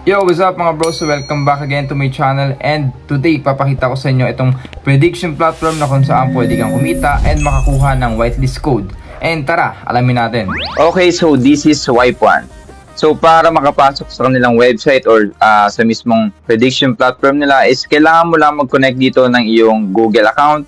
Yo, what's up mga bros? So welcome back again to my channel, and today papakita ko sa inyo itong prediction platform na kung saan pwede kang kumita and makakuha ng whitelist code. And tara, alamin natin. Okay, so this is Swipe1. So para makapasok sa kanilang website or sa mismong prediction platform nila is kailangan mo lang mag-connect dito ng iyong Google account,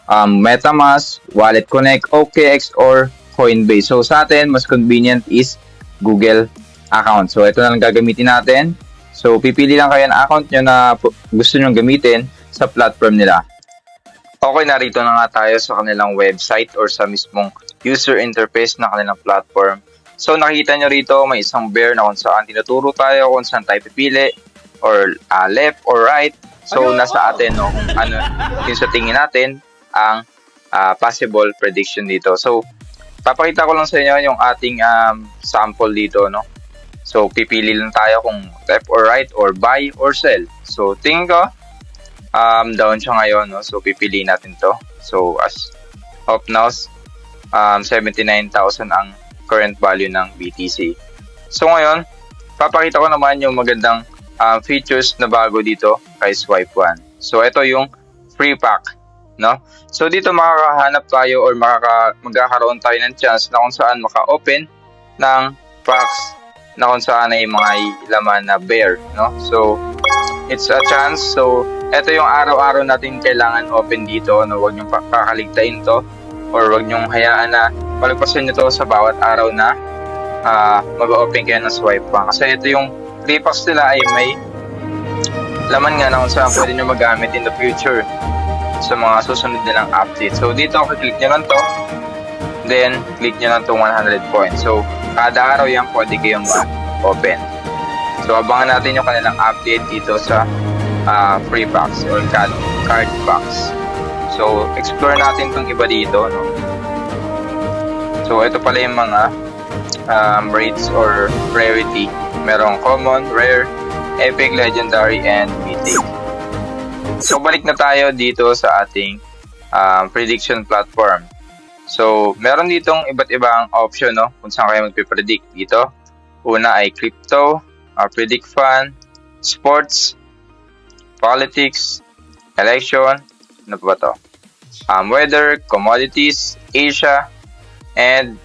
MetaMask, Wallet Connect, OKX, or Coinbase. So sa atin, mas convenient is Google account. So ito na lang gagamitin natin. So pipili lang kayo ng account nyo na gusto nyo gamitin sa platform nila. Okay, narito na nga tayo sa kanilang website or sa mismong user interface ng kanilang platform. So nakikita nyo rito may isang bear na kung saan tinuturo tayo kung saan tayo pipili or left or right. So nasa atin no, kung ano yung sa tingin natin ang possible prediction dito. So papakita ko lang sa inyo yung ating sample dito, no. So pipili lang tayo kung left or right or buy or sell. So tingin ko down siya ngayon, no? So pipili natin to. So as of now 79,000 ang current value ng BTC. So ngayon papakita ko naman yung magandang features na bago dito kay Swipe1. So ito yung free pack, no? So dito makakahanap tayo or magkakaroon tayo ng chance na kung saan maka-open ng packs na kung saan ay mga laman na bear, no? So it's a chance. So ito yung araw-araw natin kailangan open dito, no? Huwag niyong kakaligtayin to or huwag niyong hayaan na palagpasan niyo to sa bawat araw na mag-open kayo ng Swipe1. Kasi ito yung 3 packs nila ay may laman nga na kung saan pwede niyo magamit in the future sa mga susunod nilang update. So dito click niyo lang to, then click niyo lang to 100 points. So kada araw yan pwede kayong ma-open. So abangan natin yung kanilang update dito sa free packs or card packs. So explore natin itong iba dito, no? So ito pala yung mga rates or rarity. Merong common, rare, epic, legendary, and mythic. So balik na tayo dito sa ating prediction platform. So meron ditong iba't ibang option, no, kung saan kayo magpipredict dito. Una ay crypto, predict fund, sports, politics, election, ano pa ba to? Weather, commodities, Asia, and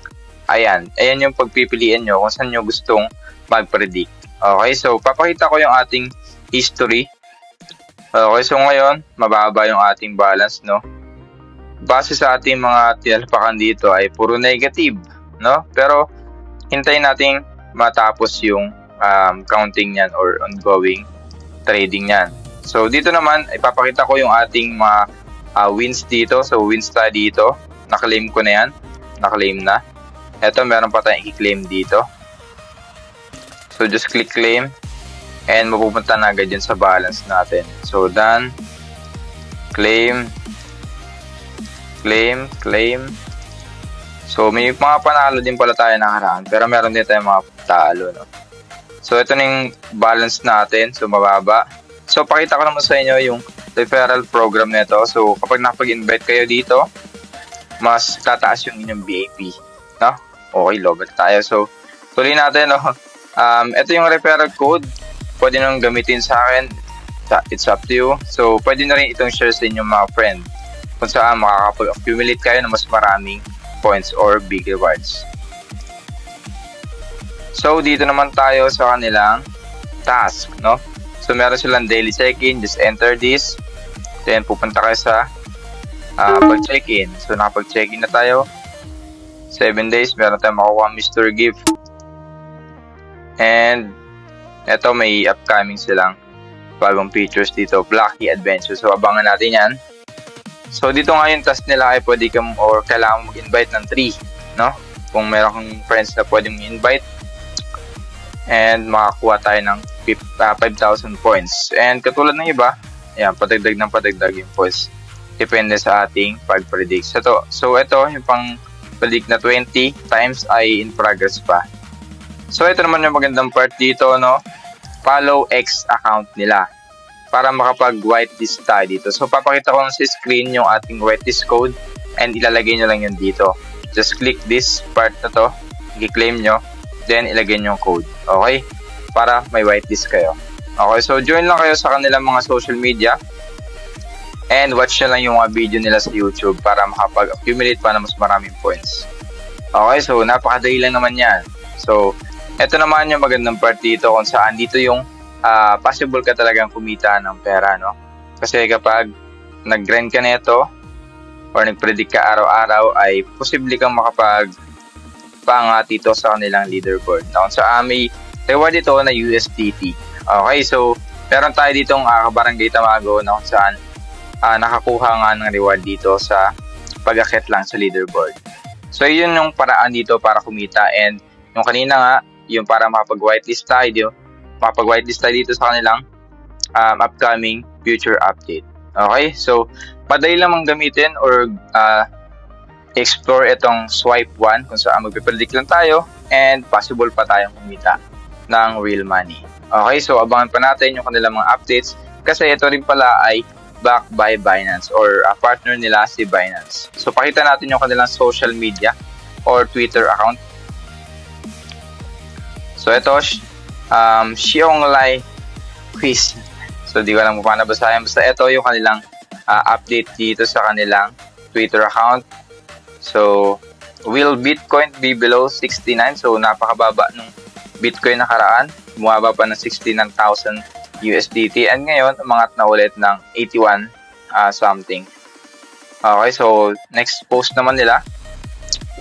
ayan yung pagpipilian nyo kung saan nyo gustong mag-predict. Okay, so papakita ko yung ating history. Okay, so ngayon mababa yung ating balance, no? Base sa ating mga tinalpakan dito ay puro negative, no? Pero hintayin nating matapos yung counting niyan or ongoing trading niyan. So dito naman ipapakita ko yung ating mga wins dito. So wins tayo dito. Na-claim ko na yan. Na-claim na. Eto meron pa tayong i-claim dito. So just click claim and mapupunta na agad yun sa balance natin. So done. Claim. So may mga panalo din pala tayo nakaraan, pero meron din tayong mga talo, no? So ito na yung balance natin, so mababa. So pakita ko naman sa inyo yung referral program nito. So kapag nakapag-invite kayo dito, mas tataas yung inyong BAP, no? Okay, lobat tayo. So tuloy natin, no? Ito yung referral code. Pwede nang gamitin sa akin. It's up to you. So pwede na rin itong share sa inyong mga friend kung saan makakapag-accumulate kayo ng mas maraming points or big rewards. So dito naman tayo sa kanilang task, no? So meron silang daily check-in, just enter this. Then pupunta kayo sa pag-check-in. So nakapag-check-in na tayo. 7 days, meron tayong makukuha mystery gift. And eto may upcoming silang bagong features dito, Blocky Adventure. So abangan natin yan. So dito nga yung task nila ay pwede kang or kailangan mag-invite ng 3, no? Kung meron kang friends na pwedeng invite and makakuha tayo ng 5,000 points. And katulad ng iba, ayan, padagdag yung points. Depende sa ating pag-predict. So ito yung pang predict na 20 times ay in progress pa. So ito naman yung magandang part dito, no? Follow X account nila para makapag-whitelist tayo dito. So papakita ko lang sa screen yung ating whitelist code and ilalagay nyo lang yun dito. Just click this part na to, i-claim nyo, then ilagay nyo yung code. Okay? para may whitelist kayo. Okay, so join lang kayo sa kanilang mga social media and watch nyo lang yung mga video nila sa YouTube para makapag-accumulate pa na mas maraming points. Okay, so napakadali lang naman yan. So, eto naman yung magandang part dito kung saan dito yung possible ka talagang kumita ng pera, no? Kasi kapag nag-grind ka nito or nag-predict ka araw-araw ay posible kang makapag-pangat dito sa kanilang leaderboard. Now, sa may reward ito na USDT. Okay, so meron tayo ditong Barangay Tamago na kung saan nakakuha nga ng reward dito sa pag-akit lang sa leaderboard. So, yun yung paraan dito para kumita. And yung kanina nga, yung para makapag-whitelist tayo dito sa kanilang upcoming future update. Okay, so madali lamang gamitin or explore itong swipe 1 kung saan magpipredict lang tayo and possible pa tayong kumita ng real money. Okay, so abangan pa natin yung kanilang mga updates kasi ito rin pala ay backed by Binance or partner nila si Binance. So pakita natin yung kanilang social media or Twitter account. So ito, Xiongli Quiz. So di ko alam kung paano basahin. Basta ito yung kanilang update dito sa kanilang Twitter account. So, will Bitcoin be below 69? So, napakababa nung Bitcoin nakaraan. Bumaba pa ng 69,000 USDT. And ngayon, umangat na ulit ng 81 something. Okay, so next post naman nila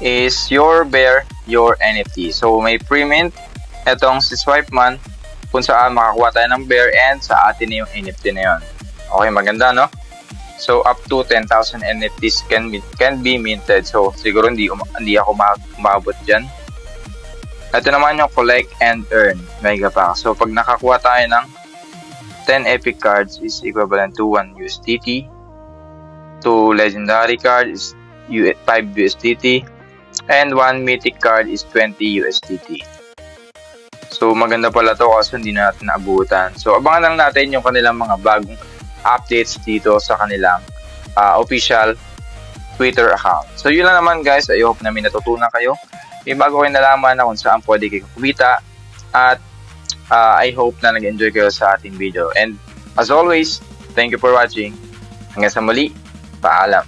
is Your Bear, Your NFT. So, may pre-mint etong si Swipeman kung saan makakuha tayo ng bear and sa atin na yung NFT na yun. Okay, maganda, no? So, up to 10,000 NFTs can be minted. So, siguro hindi ako umabot dyan. Ito naman yung collect and earn mega pack. So, pag nakakuha tayo ng 10 epic cards is equivalent to 1 USDT. 2 legendary card is 5 USDT. And 1 mythic card is 20 USDT. So, maganda pala to kasi hindi natin naabutan. So, abangan lang natin yung kanilang mga bagong updates dito sa kanilang official Twitter account. So, yun lang naman guys. I hope na may natutunan kayo. May bago kayo nalaman na kung saan pwede kayo kumita. At I hope na nag-enjoy kayo sa ating video. And as always, thank you for watching. Hanggang sa muli, paalam.